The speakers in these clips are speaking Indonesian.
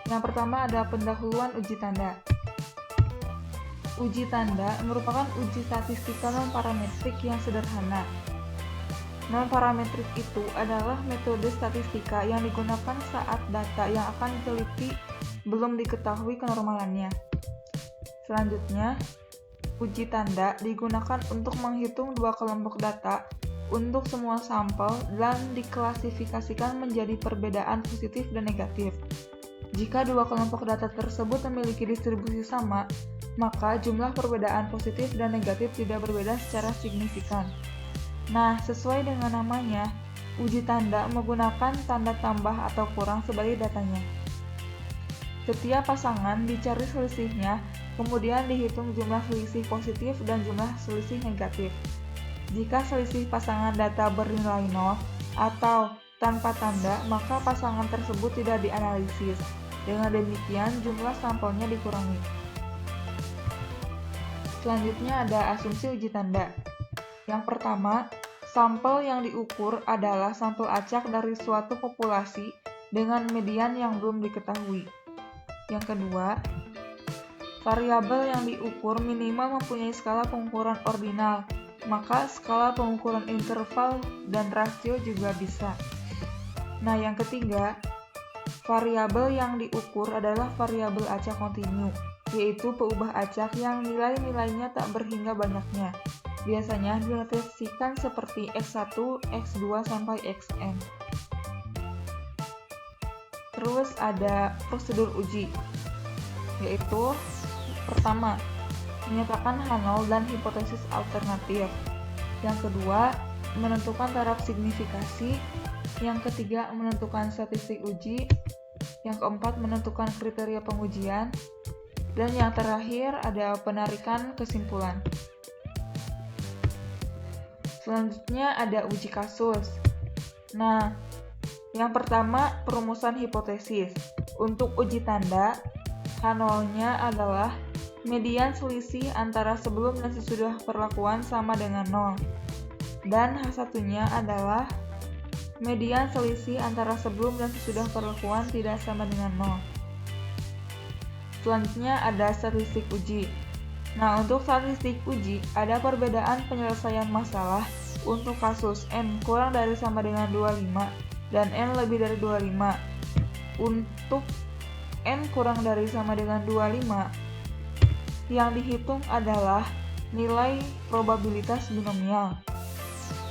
Yang pertama ada pendahuluan uji tanda. Uji tanda merupakan uji statistika non-parametrik yang sederhana. Non-parametrik itu adalah metode statistika yang digunakan saat data yang akan diteliti belum diketahui kenormalannya. Selanjutnya, uji tanda digunakan untuk menghitung dua kelompok data untuk semua sampel dan diklasifikasikan menjadi perbedaan positif dan negatif. Jika dua kelompok data tersebut memiliki distribusi sama, maka jumlah perbedaan positif dan negatif tidak berbeda secara signifikan. Nah, sesuai dengan namanya, uji tanda menggunakan tanda tambah atau kurang sebagai datanya. Setiap pasangan dicari selisihnya, kemudian dihitung jumlah selisih positif dan jumlah selisih negatif. Jika selisih pasangan data bernilai 0 atau tanpa tanda, maka pasangan tersebut tidak dianalisis. Dengan demikian, jumlah sampelnya dikurangi. Selanjutnya ada asumsi uji tanda. Yang pertama, sampel yang diukur adalah sampel acak dari suatu populasi dengan median yang belum diketahui. Yang kedua, variabel yang diukur minimal mempunyai skala pengukuran ordinal, maka skala pengukuran interval dan rasio juga bisa. Nah, yang ketiga, variabel yang diukur adalah variabel acak kontinu, yaitu peubah acak yang nilai-nilainya tak berhingga banyaknya. Biasanya dinotasikan seperti X1, X2, sampai Xn. Terus ada prosedur uji, yaitu pertama, menyatakan H0 dan hipotesis alternatif. Yang kedua, menentukan taraf signifikasi. Yang ketiga, menentukan statistik uji. Yang keempat, menentukan kriteria pengujian. Dan yang terakhir ada penarikan kesimpulan. Selanjutnya ada uji kasus. Nah, yang pertama perumusan hipotesis. Untuk uji tanda, H0-nya adalah median selisih antara sebelum dan sesudah perlakuan sama dengan 0. Dan H1-nya adalah median selisih antara sebelum dan sesudah perlakuan tidak sama dengan 0. Selanjutnya ada statistik uji. Nah, untuk statistik uji ada perbedaan penyelesaian masalah untuk kasus N kurang dari sama dengan 25 dan N lebih dari 25. Untuk N kurang dari sama dengan 25, yang dihitung adalah nilai probabilitas binomial.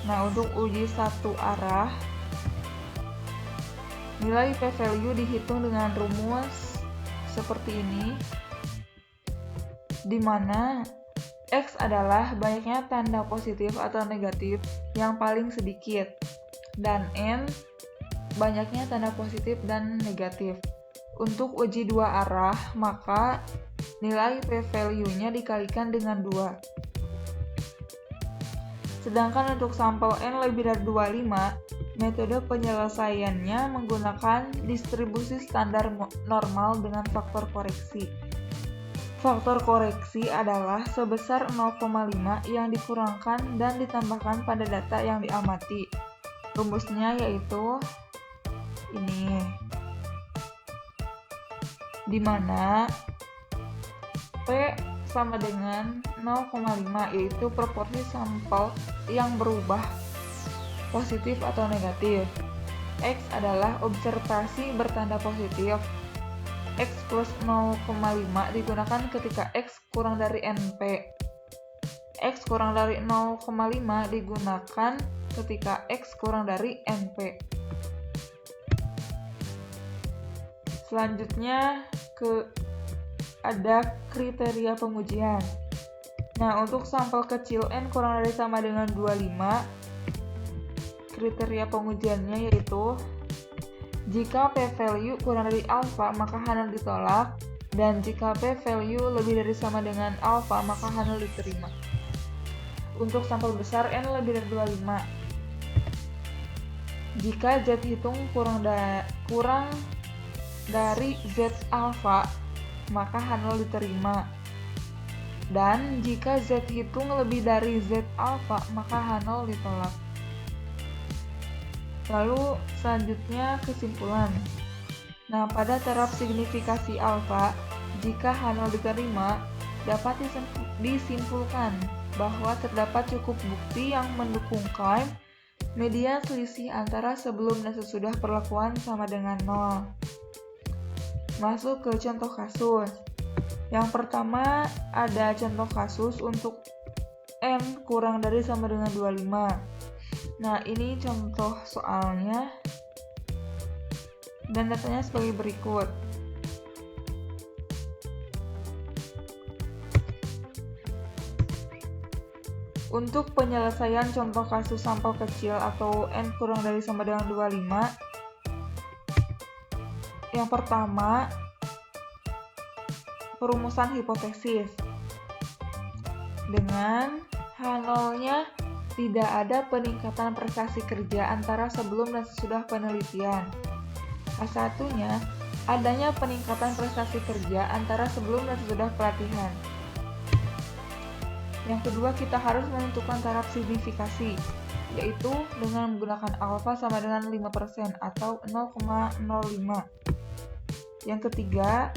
Nah, untuk uji satu arah, nilai p-value dihitung dengan rumus seperti ini, di mana X adalah banyaknya tanda positif atau negatif yang paling sedikit, dan N banyaknya tanda positif dan negatif. Untuk uji dua arah, maka nilai p-value-nya dikalikan dengan 2. Sedangkan untuk sampel N lebih dari 25, metode penyelesaiannya menggunakan distribusi standar normal dengan faktor koreksi. Faktor koreksi adalah sebesar 0,5 yang dikurangkan dan ditambahkan pada data yang diamati. Rumusnya yaitu ini, di mana P sama dengan 0,5, yaitu proporsi sampel yang berubah positif atau negatif. X adalah observasi bertanda positif. X plus 0,5 digunakan ketika X kurang dari NP. X kurang dari 0,5 digunakan ketika X kurang dari NP. Selanjutnya ada kriteria pengujian. Nah, untuk sampel kecil N kurang dari sama dengan 25, kriteria pengujiannya yaitu jika p-value kurang dari alfa maka H0 ditolak, dan jika p-value lebih dari sama dengan alfa maka H0 diterima. Untuk sampel besar N lebih dari 25, jika Z hitung kurang dari Z alfa maka H0 diterima, dan jika Z hitung lebih dari Z alfa maka H0 ditolak. Lalu selanjutnya kesimpulan. Nah, pada taraf signifikasi alfa, jika H0 diterima, dapat disimpulkan bahwa terdapat cukup bukti yang mendukung klaim median selisih antara sebelum dan sesudah perlakuan sama dengan 0. Masuk ke contoh kasus. Yang pertama, ada contoh kasus untuk N kurang dari sama dengan 25. Nah, ini contoh soalnya dan datanya sebagai berikut. Untuk penyelesaian contoh kasus sampel kecil atau N kurang dari sama dengan 25, yang pertama, perumusan hipotesis. Dengan H0-nya tidak ada peningkatan prestasi kerja antara sebelum dan sesudah penelitian. H1-nya adanya peningkatan prestasi kerja antara sebelum dan sesudah pelatihan. Yang kedua, kita harus menentukan taraf signifikasi, yaitu dengan menggunakan alfa sama dengan 5% atau 0,05. Yang ketiga,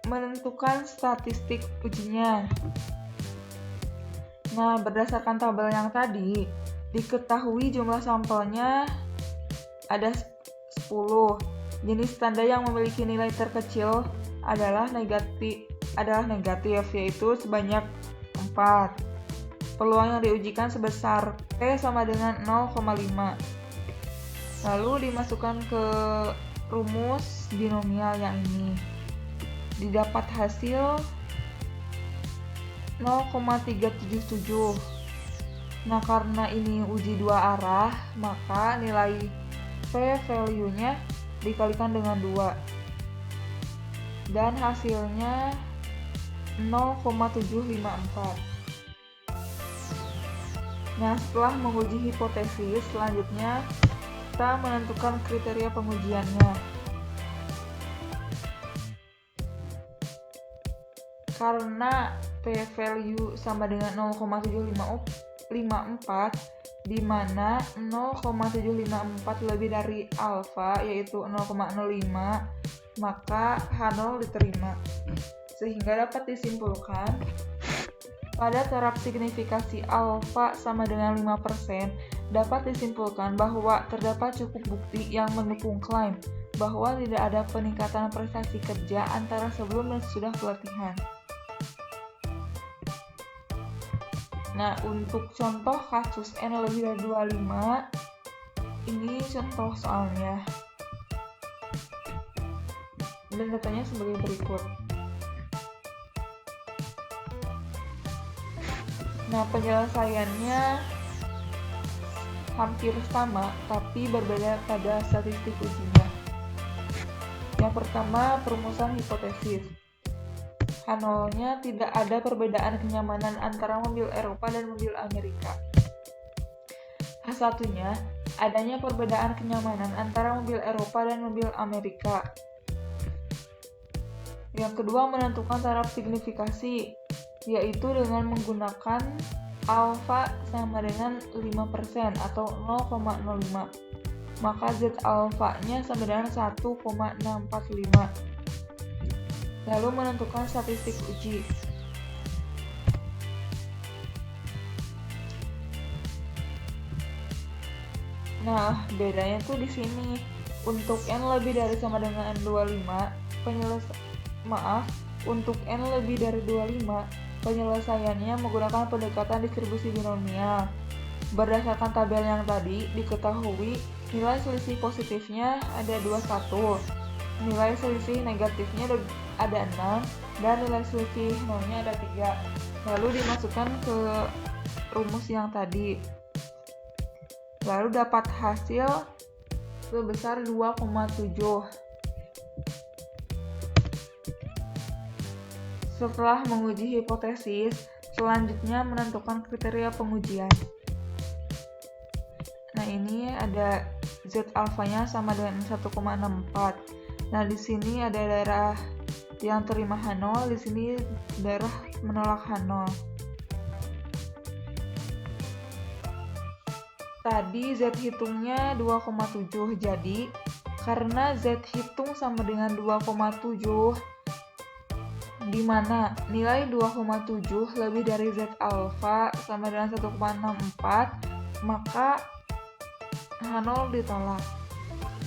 menentukan statistik ujinya. Nah, berdasarkan tabel yang tadi, diketahui jumlah sampelnya ada 10. Jenis tanda yang memiliki nilai terkecil adalah negatif, yaitu sebanyak 4. Peluang yang diujikan sebesar P sama dengan 0,5. Lalu dimasukkan ke rumus binomial yang ini. Didapat hasil 0,377. Nah, karena ini uji dua arah, maka nilai P value-nya dikalikan dengan 2. Dan hasilnya 0,754. Nah, setelah menguji hipotesis, selanjutnya kita menentukan kriteria pengujiannya. Karena p-value sama dengan 0,754, di mana 0,754 lebih dari alfa, yaitu 0,05, maka H0 diterima. Sehingga dapat disimpulkan, pada taraf signifikasi alfa sama dengan 5%, dapat disimpulkan bahwa terdapat cukup bukti yang mendukung klaim bahwa tidak ada peningkatan prestasi kerja antara sebelum dan sesudah pelatihan. Nah, untuk contoh kasus N lebih dari 25, ini contoh soalnya. Dan datanya sebagai berikut. Nah, penyelesaiannya hampir sama, tapi berbeda pada statistik ujinya. Yang pertama, perumusan hipotesis. H0-nya tidak ada perbedaan kenyamanan antara mobil Eropa dan mobil Amerika. H1-nya adanya perbedaan kenyamanan antara mobil Eropa dan mobil Amerika. Yang kedua, menentukan taraf signifikasi, yaitu dengan menggunakan alfa sama dengan 5% atau 0,05. Maka Z alfa-nya sama dengan 1,645. Lalu menentukan statistik uji. Nah, bedanya tuh di sini. Untuk N lebih dari sama dengan 25, untuk N lebih dari 25, penyelesaiannya menggunakan pendekatan distribusi binomial. Berdasarkan tabel yang tadi, diketahui nilai selisih positifnya ada 21, nilai selisih negatifnya ada 6, dan nilai selisih nolnya ada 3. Lalu dimasukkan ke rumus yang tadi. Lalu dapat hasil sebesar 2,7. Setelah menguji hipotesis, selanjutnya menentukan kriteria pengujian. Nah, ini ada Z alfanya sama dengan 1,64. Nah, di sini ada daerah yang terima H0, di sini daerah menolak H0. Tadi Z hitungnya 2,7, jadi karena Z hitung sama dengan 2,7, di mana nilai 2,7 lebih dari Z alfa sama dengan 1,64, maka H0 ditolak.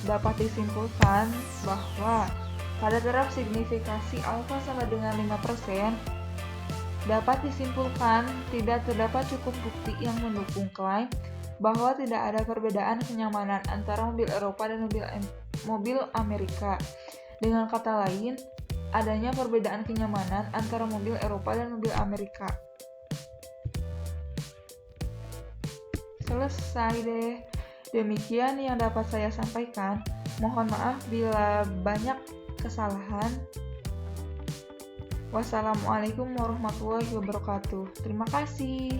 Dapat disimpulkan bahwa pada taraf signifikasi alfa sama dengan 5%, dapat disimpulkan tidak terdapat cukup bukti yang mendukung klaim bahwa tidak ada perbedaan kenyamanan antara mobil Eropa dan mobil Amerika. Dengan kata lain, adanya perbedaan kenyamanan antara mobil Eropa dan mobil Amerika. Selesai deh. Demikian yang dapat saya sampaikan. Mohon maaf bila banyak kesalahan. Wassalamualaikum warahmatullahi wabarakatuh. Terima kasih.